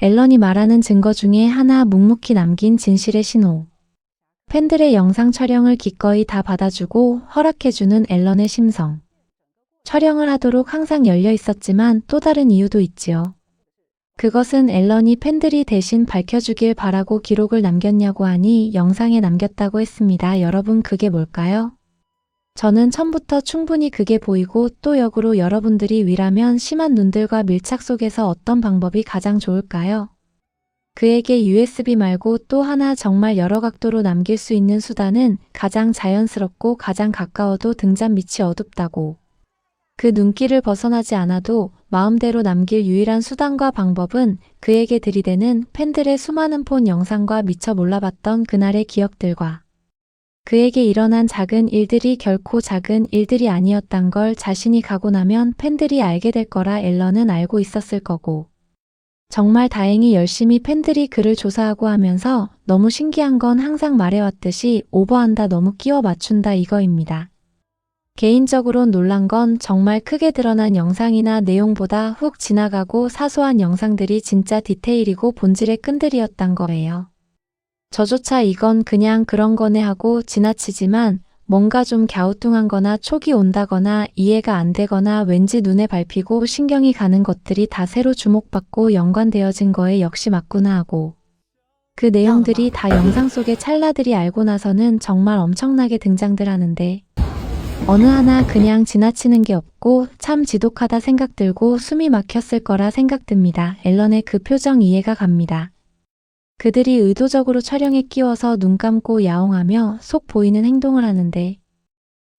앨런이 말하는 증거 중에 하나, 묵묵히 남긴 진실의 신호. 팬들의 영상 촬영을 기꺼이 다 받아주고 허락해주는 앨런의 심성. 촬영을 하도록 항상 열려 있었지만 또 다른 이유도 있지요. 그것은 앨런이 팬들이 대신 밝혀주길 바라고 기록을 남겼냐고 하니 영상에 남겼다고 했습니다. 여러분, 그게 뭘까요? 저는 처음부터 충분히 그게 보이고 또 역으로 여러분들이 위라면 심한 눈들과 밀착 속에서 어떤 방법이 가장 좋을까요? 그에게 USB 말고 또 하나 정말 여러 각도로 남길 수 있는 수단은 가장 자연스럽고 가장 가까워도 등잔 밑이 어둡다고. 그 눈길을 벗어나지 않아도 마음대로 남길 유일한 수단과 방법은 그에게 들이대는 팬들의 수많은 폰 영상과 미처 몰라봤던 그날의 기억들과 그에게 일어난 작은 일들이 결코 작은 일들이 아니었단 걸 자신이 가고 나면 팬들이 알게 될 거라 앨런은 알고 있었을 거고. 정말 다행히 열심히 팬들이 그를 조사하고 하면서 너무 신기한 건 항상 말해왔듯이 오버한다, 너무 끼워 맞춘다 이거입니다. 개인적으론 놀란 건 정말 크게 드러난 영상이나 내용보다 훅 지나가고 사소한 영상들이 진짜 디테일이고 본질의 끈들이었단 거예요. 저조차 이건 그냥 그런 거네 하고 지나치지만 뭔가 좀 갸우뚱한 거나 촉이 온다거나 이해가 안 되거나 왠지 눈에 밟히고 신경이 가는 것들이 다 새로 주목받고 연관되어진 거에 역시 맞구나 하고. 그 내용들이 다 영상 속의 찰나들이 알고 나서는 정말 엄청나게 등장들 하는데 어느 하나 그냥 지나치는 게 없고 참 지독하다 생각 들고 숨이 막혔을 거라 생각듭니다. 앨런의 그 표정 이해가 갑니다. 그들이 의도적으로 촬영에 끼워서 눈 감고 야옹하며 속 보이는 행동을 하는데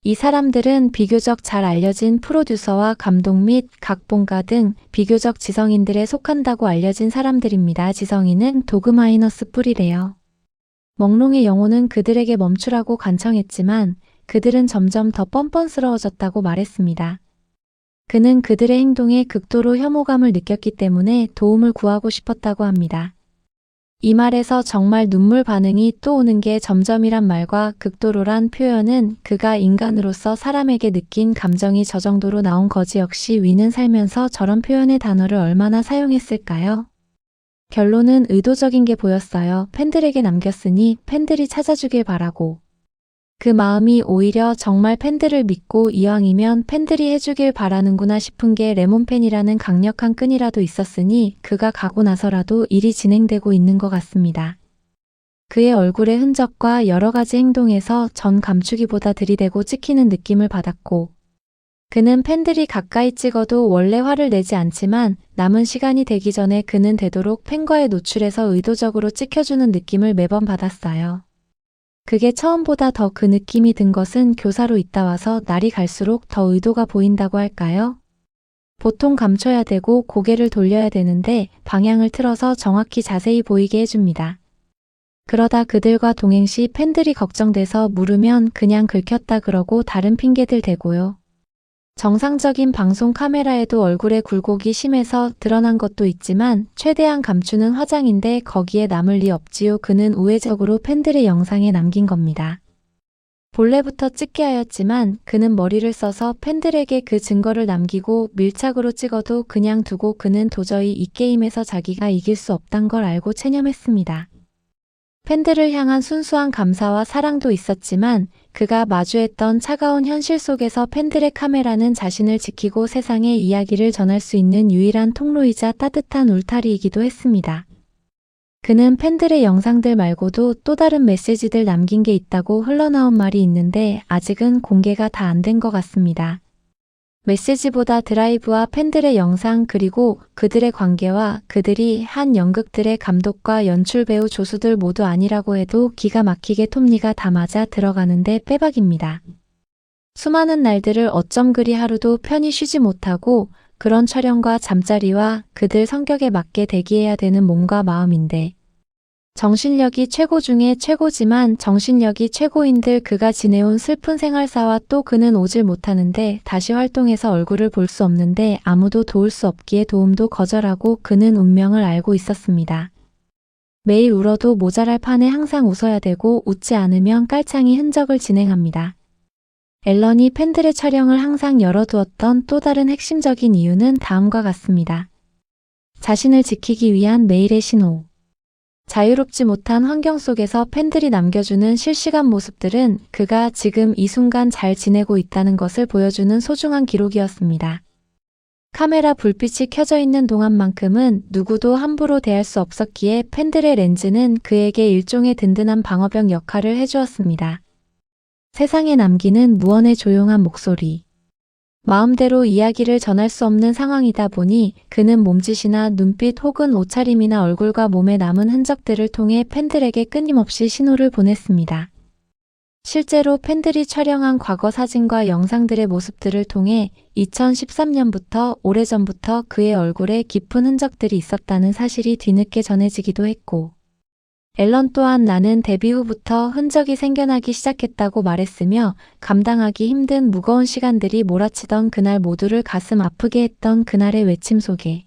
이 사람들은 비교적 잘 알려진 프로듀서와 감독 및 각본가 등 비교적 지성인들에 속한다고 알려진 사람들입니다. 지성인은 도그 마이너스 뿔이래요. 멍롱의 영혼은 그들에게 멈추라고 간청했지만 그들은 점점 더 뻔뻔스러워졌다고 말했습니다. 그는 그들의 행동에 극도로 혐오감을 느꼈기 때문에 도움을 구하고 싶었다고 합니다. 이 말에서 정말 눈물 반응이 또 오는 게 점점이란 말과 극도로란 표현은 그가 인간으로서 사람에게 느낀 감정이 저 정도로 나온 거지. 역시 위는 살면서 저런 표현의 단어를 얼마나 사용했을까요? 결론은 의도적인 게 보였어요. 팬들에게 남겼으니 팬들이 찾아주길 바라고. 그 마음이 오히려 정말 팬들을 믿고 이왕이면 팬들이 해주길 바라는구나 싶은 게 레몬팬이라는 강력한 끈이라도 있었으니 그가 가고 나서라도 일이 진행되고 있는 것 같습니다. 그의 얼굴의 흔적과 여러 가지 행동에서 전 감추기보다 들이대고 찍히는 느낌을 받았고 그는 팬들이 가까이 찍어도 원래 화를 내지 않지만 남은 시간이 되기 전에 그는 되도록 팬과의 노출에서 의도적으로 찍혀주는 느낌을 매번 받았어요. 그게 처음보다 더 그 느낌이 든 것은 교사로 있다 와서 날이 갈수록 더 의도가 보인다고 할까요? 보통 감춰야 되고 고개를 돌려야 되는데 방향을 틀어서 정확히 자세히 보이게 해줍니다. 그러다 그들과 동행 시 팬들이 걱정돼서 물으면 그냥 긁혔다 그러고 다른 핑계들 대고요. 정상적인 방송 카메라에도 얼굴에 굴곡이 심해서 드러난 것도 있지만 최대한 감추는 화장인데 거기에 남을 리 없지요. 그는 우회적으로 팬들의 영상에 남긴 겁니다. 본래부터 찍게 하였지만 그는 머리를 써서 팬들에게 그 증거를 남기고 밀착으로 찍어도 그냥 두고 그는 도저히 이 게임에서 자기가 이길 수 없단 걸 알고 체념했습니다. 팬들을 향한 순수한 감사와 사랑도 있었지만 그가 마주했던 차가운 현실 속에서 팬들의 카메라는 자신을 지키고 세상에 이야기를 전할 수 있는 유일한 통로이자 따뜻한 울타리이기도 했습니다. 그는 팬들의 영상들 말고도 또 다른 메시지들 남긴 게 있다고 흘러나온 말이 있는데 아직은 공개가 다 안 된 것 같습니다. 메시지보다 드라이브와 팬들의 영상 그리고 그들의 관계와 그들이 한 연극들의 감독과 연출 배우 조수들 모두 아니라고 해도 기가 막히게 톱니가 다 맞아 들어가는데 빼박입니다. 수많은 날들을 어쩜 그리 하루도 편히 쉬지 못하고 그런 촬영과 잠자리와 그들 성격에 맞게 대기해야 되는 몸과 마음인데 정신력이 최고 중에 최고지만 정신력이 최고인들 그가 지내온 슬픈 생활사와 또 그는 오질 못하는데 다시 활동해서 얼굴을 볼 수 없는데 아무도 도울 수 없기에 도움도 거절하고 그는 운명을 알고 있었습니다. 매일 울어도 모자랄 판에 항상 웃어야 되고 웃지 않으면 깔창이 흔적을 진행합니다. 앨런이 팬들의 촬영을 항상 열어두었던 또 다른 핵심적인 이유는 다음과 같습니다. 자신을 지키기 위한 매일의 신호. 자유롭지 못한 환경 속에서 팬들이 남겨주는 실시간 모습들은 그가 지금 이 순간 잘 지내고 있다는 것을 보여주는 소중한 기록이었습니다. 카메라 불빛이 켜져 있는 동안만큼은 누구도 함부로 대할 수 없었기에 팬들의 렌즈는 그에게 일종의 든든한 방어벽 역할을 해주었습니다. 세상에 남기는 무언의 조용한 목소리. 마음대로 이야기를 전할 수 없는 상황이다 보니 그는 몸짓이나 눈빛 혹은 옷차림이나 얼굴과 몸에 남은 흔적들을 통해 팬들에게 끊임없이 신호를 보냈습니다. 실제로 팬들이 촬영한 과거 사진과 영상들의 모습들을 통해 2013년부터 오래전부터 그의 얼굴에 깊은 흔적들이 있었다는 사실이 뒤늦게 전해지기도 했고, 앨런 또한 나는 데뷔 후부터 흔적이 생겨나기 시작했다고 말했으며 감당하기 힘든 무거운 시간들이 몰아치던 그날 모두를 가슴 아프게 했던 그날의 외침 속에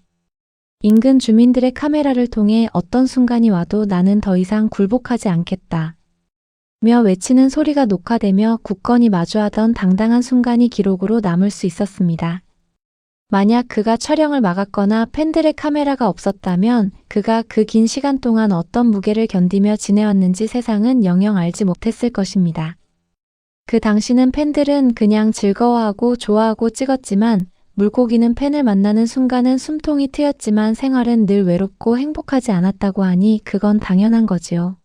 인근 주민들의 카메라를 통해 어떤 순간이 와도 나는 더 이상 굴복하지 않겠다 며 외치는 소리가 녹화되며 굳건히 마주하던 당당한 순간이 기록으로 남을 수 있었습니다. 만약 그가 촬영을 막았거나 팬들의 카메라가 없었다면 그가 그 긴 시간 동안 어떤 무게를 견디며 지내왔는지 세상은 영영 알지 못했을 것입니다. 그 당시는 팬들은 그냥 즐거워하고 좋아하고 찍었지만 물고기는 팬을 만나는 순간은 숨통이 트였지만 생활은 늘 외롭고 행복하지 않았다고 하니 그건 당연한 거지요.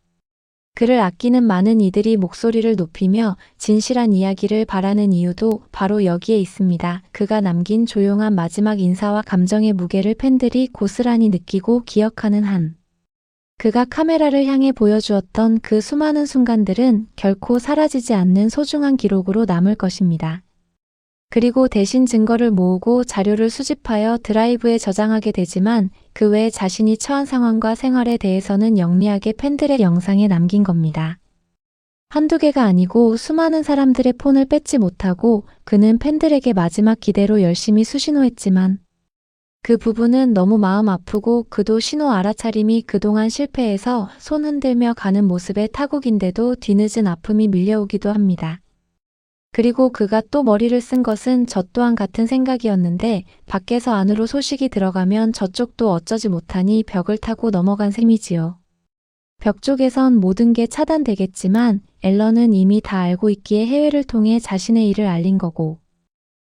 그를 아끼는 많은 이들이 목소리를 높이며 진실한 이야기를 바라는 이유도 바로 여기에 있습니다. 그가 남긴 조용한 마지막 인사와 감정의 무게를 팬들이 고스란히 느끼고 기억하는 한. 그가 카메라를 향해 보여주었던 그 수많은 순간들은 결코 사라지지 않는 소중한 기록으로 남을 것입니다. 그리고 대신 증거를 모으고 자료를 수집하여 드라이브에 저장하게 되지만 그 외에 자신이 처한 상황과 생활에 대해서는 영리하게 팬들의 영상에 남긴 겁니다. 한두 개가 아니고 수많은 사람들의 폰을 뺏지 못하고 그는 팬들에게 마지막 기대로 열심히 수신호했지만 그 부분은 너무 마음 아프고 그도 신호 알아차림이 그동안 실패해서 손 흔들며 가는 모습에 타국인데도 뒤늦은 아픔이 밀려오기도 합니다. 그리고 그가 또 머리를 쓴 것은 저 또한 같은 생각이었는데 밖에서 안으로 소식이 들어가면 저쪽도 어쩌지 못하니 벽을 타고 넘어간 셈이지요. 벽 쪽에선 모든 게 차단되겠지만 앨런은 이미 다 알고 있기에 해외를 통해 자신의 일을 알린 거고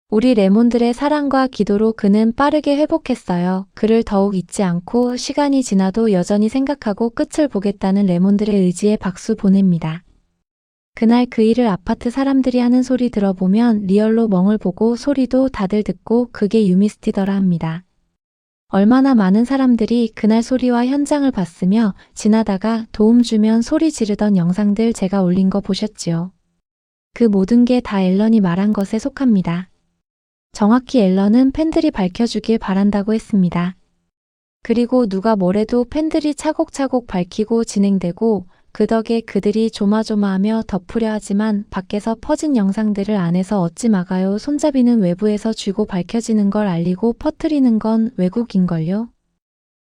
우리 레몬들의 사랑과 기도로 그는 빠르게 회복했어요. 그를 더욱 잊지 않고 시간이 지나도 여전히 생각하고 끝을 보겠다는 레몬들의 의지에 박수 보냅니다. 그날 그 일을 아파트 사람들이 하는 소리 들어보면 리얼로 멍을 보고 소리도 다들 듣고 그게 유미스티더라 합니다. 얼마나 많은 사람들이 그날 소리와 현장을 봤으며 지나다가 도움 주면 소리 지르던 영상들 제가 올린 거 보셨지요. 그 모든 게 다 앨런이 말한 것에 속합니다. 정확히 앨런은 팬들이 밝혀주길 바란다고 했습니다. 그리고 누가 뭐래도 팬들이 차곡차곡 밝히고 진행되고 그 덕에 그들이 조마조마하며 덮으려 하지만 밖에서 퍼진 영상들을 안에서 어찌 막아요. 손잡이는 외부에서 쥐고 밝혀지는 걸 알리고 퍼뜨리는 건 외국인걸요.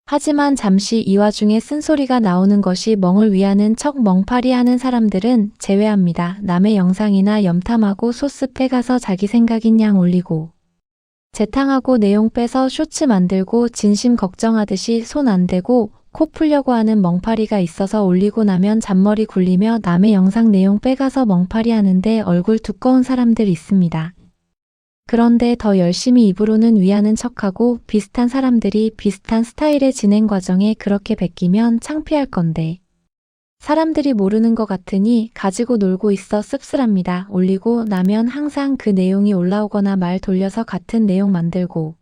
하지만 잠시 이 와중에 쓴소리가 나오는 것이 멍을 위하는 척 멍파리 하는 사람들은 제외합니다. 남의 영상이나 염탐하고 소스 빼가서 자기 생각인 양 올리고 재탕하고 내용 빼서 쇼츠 만들고 진심 걱정하듯이 손 안 대고 코 풀려고 하는 멍파리가 있어서 올리고 나면 잔머리 굴리며 남의 영상 내용 빼가서 멍파리 하는데 얼굴 두꺼운 사람들 있습니다. 그런데 더 열심히 입으로는 위하는 척하고 비슷한 사람들이 비슷한 스타일의 진행 과정에 그렇게 베끼면 창피할 건데 사람들이 모르는 것 같으니 가지고 놀고 있어 씁쓸합니다. 올리고 나면 항상 그 내용이 올라오거나 말 돌려서 같은 내용 만들고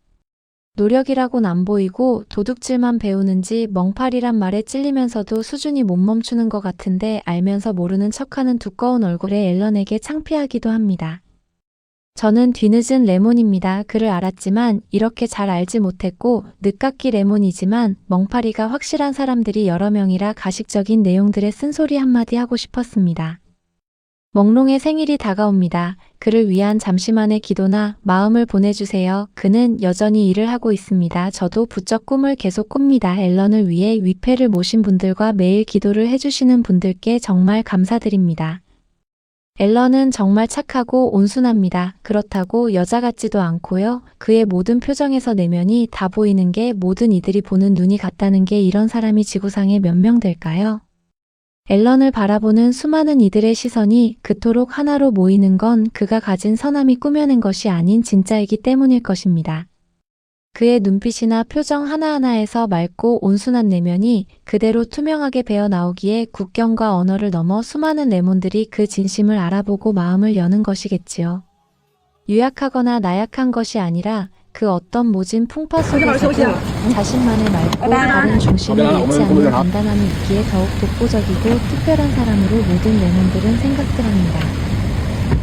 노력이라곤 안 보이고 도둑질만 배우는지 멍파리란 말에 찔리면서도 수준이 못 멈추는 것 같은데 알면서 모르는 척하는 두꺼운 얼굴에 앨런에게 창피하기도 합니다. 저는 뒤늦은 레몬입니다. 그를 알았지만 이렇게 잘 알지 못했고 늦깎이 레몬이지만 멍파리가 확실한 사람들이 여러 명이라 가식적인 내용들의 쓴소리 한마디 하고 싶었습니다. 멍롱의 생일이 다가옵니다. 그를 위한 잠시만의 기도나 마음을 보내주세요. 그는 여전히 일을 하고 있습니다. 저도 부쩍 꿈을 계속 꿉니다. 앨런을 위해 위패를 모신 분들과 매일 기도를 해주시는 분들께 정말 감사드립니다. 앨런은 정말 착하고 온순합니다. 그렇다고 여자 같지도 않고요. 그의 모든 표정에서 내면이 다 보이는 게 모든 이들이 보는 눈이 같다는 게 이런 사람이 지구상에 몇 명 될까요? 앨런을 바라보는 수많은 이들의 시선이 그토록 하나로 모이는 건 그가 가진 선함이 꾸며낸 것이 아닌 진짜이기 때문일 것입니다. 그의 눈빛이나 표정 하나하나에서 맑고 온순한 내면이 그대로 투명하게 배어 나오기에 국경과 언어를 넘어 수많은 레몬들이 그 진심을 알아보고 마음을 여는 것이겠지요. 유약하거나 나약한 것이 아니라 그 어떤 모진 풍파 속에서도 자신만의 맑고 바른 중심을 잃지 않는 단단함이 있기에 더욱 독보적이고 특별한 사람으로 모든 레몬들은 생각들합니다.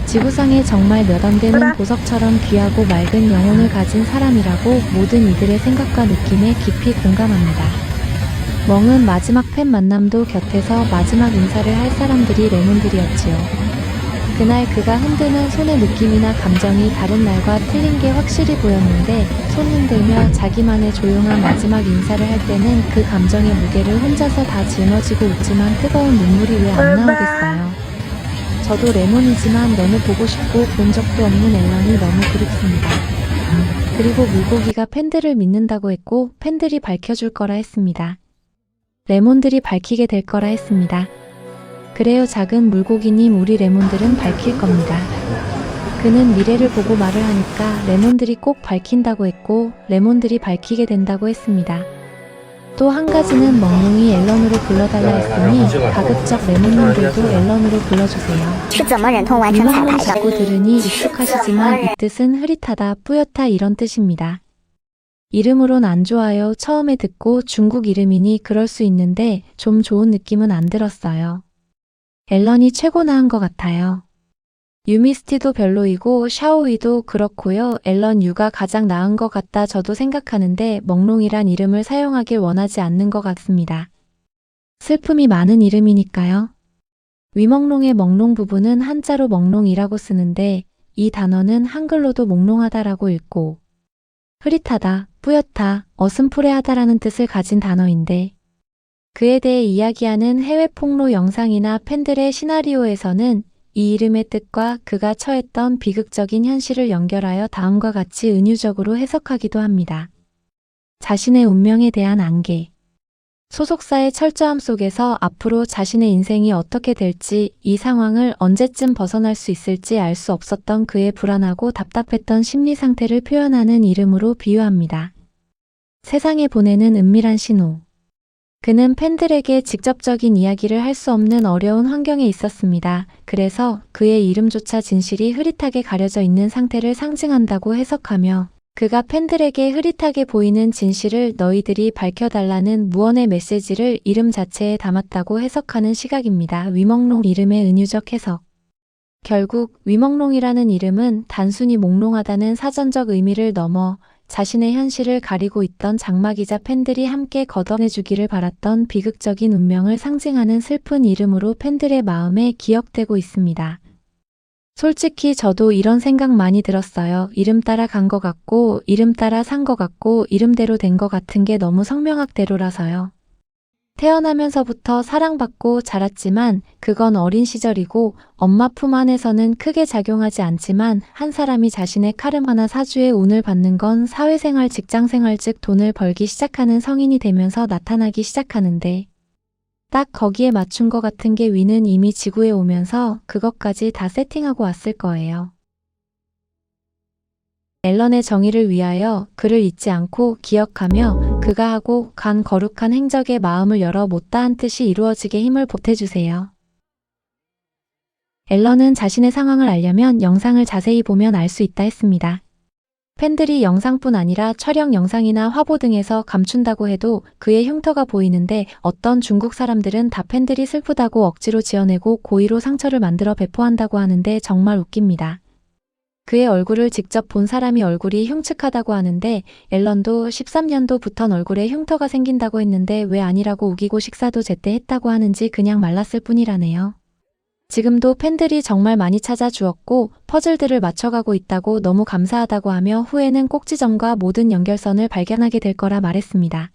지구상에 정말 몇 안 되는 보석처럼 귀하고 맑은 영혼을 가진 사람이라고 모든 이들의 생각과 느낌에 깊이 공감합니다. 멍은 마지막 팬 만남도 곁에서 마지막 인사를 할 사람들이 레몬들이었지요. 그날 그가 흔드는 손의 느낌이나 감정이 다른 날과 틀린 게 확실히 보였는데 손 흔들며 자기만의 조용한 마지막 인사를 할 때는 그 감정의 무게를 혼자서 다 짊어지고 웃지만 뜨거운 눈물이 왜 안 나오겠어요. 저도 레몬이지만 너무 보고 싶고 본 적도 없는 앨런이 너무 그립습니다. 그리고 물고기가 팬들을 믿는다고 했고 팬들이 밝혀줄 거라 했습니다. 레몬들이 밝히게 될 거라 했습니다. 그래요 작은 물고기님 우리 레몬들은 밝힐 겁니다. 그는 미래를 보고 말을 하니까 레몬들이 꼭 밝힌다고 했고 레몬들이 밝히게 된다고 했습니다. 또 한 가지는 멍롱이 앨런으로 불러달라 했으니 가급적 레몬님들도 앨런으로 불러주세요. 是怎么忍痛完成彩 멍롱 排的？ 자꾸 들으니 익숙하시지만 이 뜻은 흐릿하다, 뿌옇다 이런 뜻입니다. 이름으론 안 좋아요. 처음에 듣고 중국 이름이니 그럴 수 있는데 좀 좋은 느낌은 안 들었어요. 앨런이 최고 나은 것 같아요. 유미스티도 별로이고 샤오이도 그렇고요. 앨런 유가 가장 나은 것 같다 저도 생각하는데 멍롱이란 이름을 사용하길 원하지 않는 것 같습니다. 슬픔이 많은 이름이니까요. 위멍롱의 멍롱 부분은 한자로 멍롱이라고 쓰는데 이 단어는 한글로도 몽롱하다라고 읽고 흐릿하다, 뿌옇다, 어슴푸레하다라는 뜻을 가진 단어인데 그에 대해 이야기하는 해외 폭로 영상이나 팬들의 시나리오에서는 이 이름의 뜻과 그가 처했던 비극적인 현실을 연결하여 다음과 같이 은유적으로 해석하기도 합니다. 자신의 운명에 대한 안개. 소속사의 철저함 속에서 앞으로 자신의 인생이 어떻게 될지 이 상황을 언제쯤 벗어날 수 있을지 알 수 없었던 그의 불안하고 답답했던 심리 상태를 표현하는 이름으로 비유합니다. 세상에 보내는 은밀한 신호. 그는 팬들에게 직접적인 이야기를 할 수 없는 어려운 환경에 있었습니다. 그래서 그의 이름조차 진실이 흐릿하게 가려져 있는 상태를 상징한다고 해석하며 그가 팬들에게 흐릿하게 보이는 진실을 너희들이 밝혀달라는 무언의 메시지를 이름 자체에 담았다고 해석하는 시각입니다. 위멍롱 이름의 은유적 해석. 결국 위멍롱이라는 이름은 단순히 몽롱하다는 사전적 의미를 넘어 자신의 현실을 가리고 있던 장막이자 팬들이 함께 걷어내주기를 바랐던 비극적인 운명을 상징하는 슬픈 이름으로 팬들의 마음에 기억되고 있습니다. 솔직히 저도 이런 생각 많이 들었어요. 이름 따라 간 것 같고 이름 따라 산 것 같고 이름대로 된 것 같은 게 너무 성명학대로라서요. 태어나면서부터 사랑받고 자랐지만 그건 어린 시절이고 엄마 품 안에서는 크게 작용하지 않지만 한 사람이 자신의 카르마나 사주의 운을 받는 건 사회생활, 직장생활 즉 돈을 벌기 시작하는 성인이 되면서 나타나기 시작하는데 딱 거기에 맞춘 것 같은 게 위는 이미 지구에 오면서 그것까지 다 세팅하고 왔을 거예요. 앨런의 정의를 위하여 그를 잊지 않고 기억하며 그가 하고 간 거룩한 행적에 마음을 열어 못다한 뜻이 이루어지게 힘을 보태주세요. 앨런은 자신의 상황을 알려면 영상을 자세히 보면 알 수 있다 했습니다. 팬들이 영상뿐 아니라 촬영 영상이나 화보 등에서 감춘다고 해도 그의 흉터가 보이는데 어떤 중국 사람들은 다 팬들이 슬프다고 억지로 지어내고 고의로 상처를 만들어 배포한다고 하는데 정말 웃깁니다. 그의 얼굴을 직접 본 사람이 얼굴이 흉측하다고 하는데 앨런도 13년도부턴 얼굴에 흉터가 생긴다고 했는데 왜 아니라고 우기고 식사도 제때 했다고 하는지 그냥 말랐을 뿐이라네요. 지금도 팬들이 정말 많이 찾아주었고 퍼즐들을 맞춰가고 있다고 너무 감사하다고 하며 후에는 꼭지점과 모든 연결선을 발견하게 될 거라 말했습니다.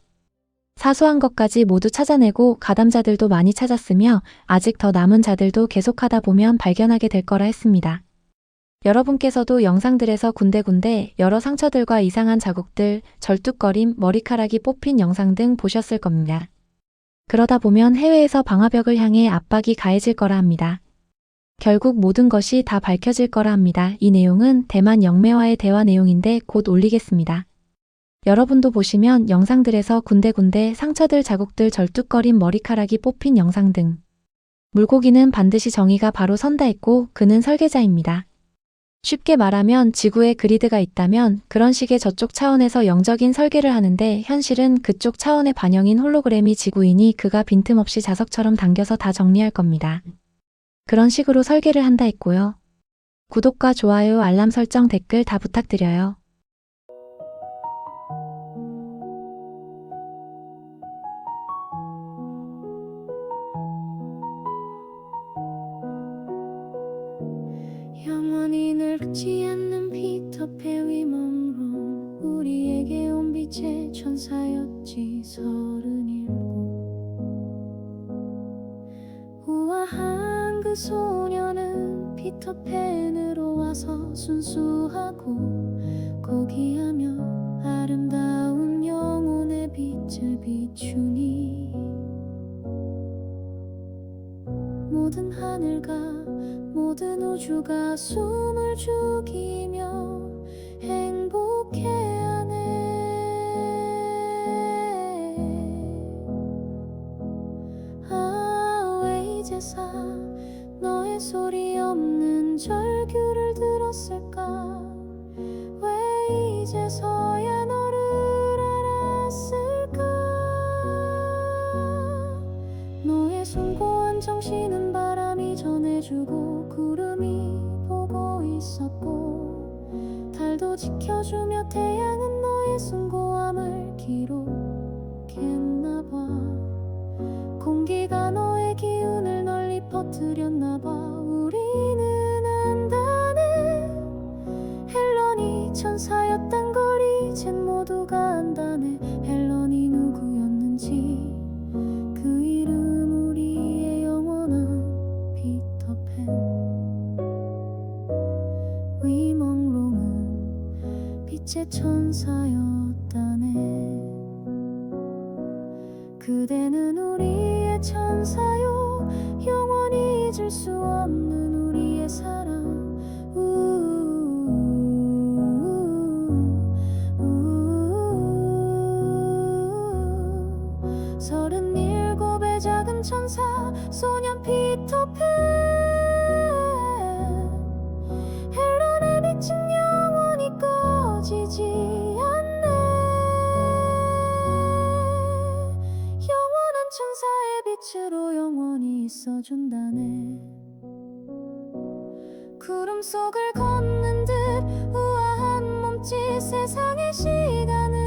사소한 것까지 모두 찾아내고 가담자들도 많이 찾았으며 아직 더 남은 자들도 계속하다 보면 발견하게 될 거라 했습니다. 여러분께서도 영상들에서 군데군데 여러 상처들과 이상한 자국들, 절뚝거림, 머리카락이 뽑힌 영상 등 보셨을 겁니다. 그러다 보면 해외에서 방화벽을 향해 압박이 가해질 거라 합니다. 결국 모든 것이 다 밝혀질 거라 합니다. 이 내용은 대만 영매와의 대화 내용인데 곧 올리겠습니다. 여러분도 보시면 영상들에서 군데군데 상처들, 자국들, 절뚝거림, 머리카락이 뽑힌 영상 등. 물고기는 반드시 정의가 바로 선다 했고 그는 설계자입니다. 쉽게 말하면 지구에 그리드가 있다면 그런 식의 저쪽 차원에서 영적인 설계를 하는데 현실은 그쪽 차원의 반영인 홀로그램이 지구이니 그가 빈틈없이 자석처럼 당겨서 다 정리할 겁니다. 그런 식으로 설계를 한다 했고요. 구독과 좋아요, 알람 설정, 댓글 다 부탁드려요. 영원히 늙지 않는 피터팬 위먼론 우리에게 온 빛의 천사였지 37 우아한 그 소녀는 피터팬으로 와서 순수하고 고귀하며 아름다운 영혼의 빛을 비추니 모든 하늘과 모든 우주가 숨을 죽이며 행복해하네. 아, 왜 이제서 너의 소리 없는 절규를 들었을까? 왜 이제서야 너를 알았을까? 너의 숭고한 정신은 바람이 전해주고 구름이 보고 있었고 달도 지켜주며 태양은 너의 숭고함을 기록했나봐. 공기가 너의 기운을 널리 퍼뜨렸나봐. 우리는 안다네. 헬런이 천사였단 걸 이젠 모두가 안다네. 헬런이 누구였는지 그 이름 우리의 영원한 피터팬. 위멍롱은 빛의 천사였다네. 그대는 우리의 천사요. 영원히 잊을 수 없는 우리의 사랑. 37의 작은 천사 소년 피터팬. 헬런의 빛은 영원히 꺼지지 않네. 영원한 천사의 빛으로 영원히 있어준다네. 구름 속을 걷는 듯 우아한 몸짓. 세상의 시간은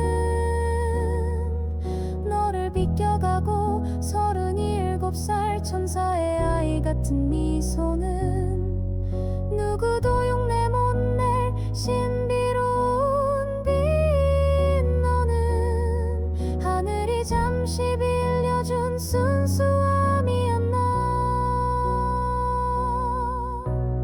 너를 비껴가고 37살 천사의 아이 같은 미소는 누구도 흉내 못 낼 신비로운 빛. 너는 하늘이 잠시 빌려준 순수함이었나.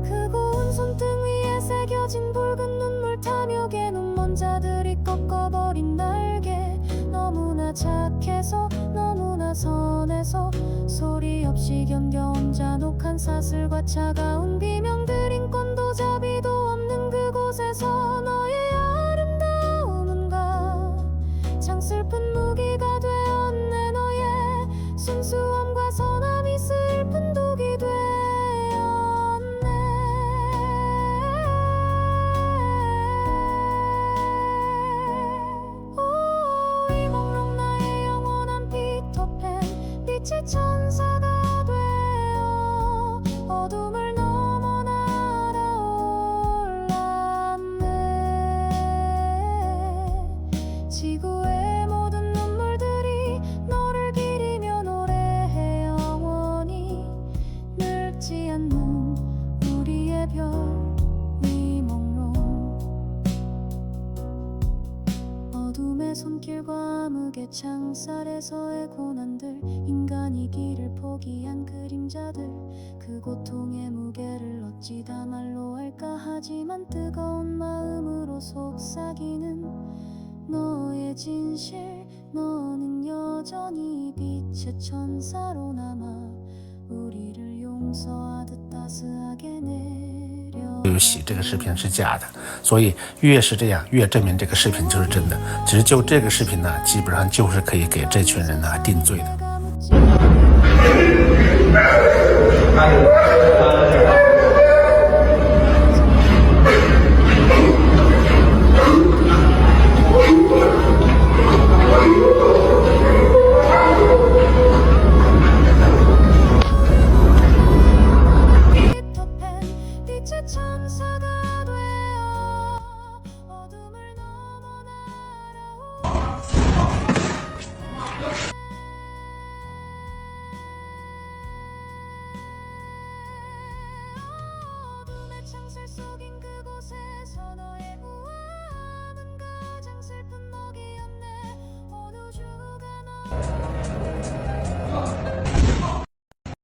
그 고운 손등 위에 새겨진 붉은 눈물 탐욕의 눈먼 자들이 꺾어버린 날개. 너무나 착해서 너무나 선해서 소리 없이 견뎌 혼자 녹한 사슬과 차가운 비명들. 인권도 자비도 없는 그곳에서 너의 아름다움은 가장 슬픈 무기가 되었네. 너의 순수함과 선함이 슬픈 독이 되었네. 오, 위멍롱 나의 영원한 피터팬. 빛의 천사가 되어 어둠을 넘어 날아올랐네. 이기를 포기한 그림자들 그 고통의 무게를 어찌다 말로 할까 하지만 뜨거운 마음으로 속삭이는 너의 진실 너는 여전히 빛의 천사로 남아 우리를 용서하듯 따스하게 내려 对不起，这个视频是假的，所以越是这样，越证明这个视频就是真的。只是就这个视频呢，基本上就是可以给这群人呢定罪的。 내가 묻지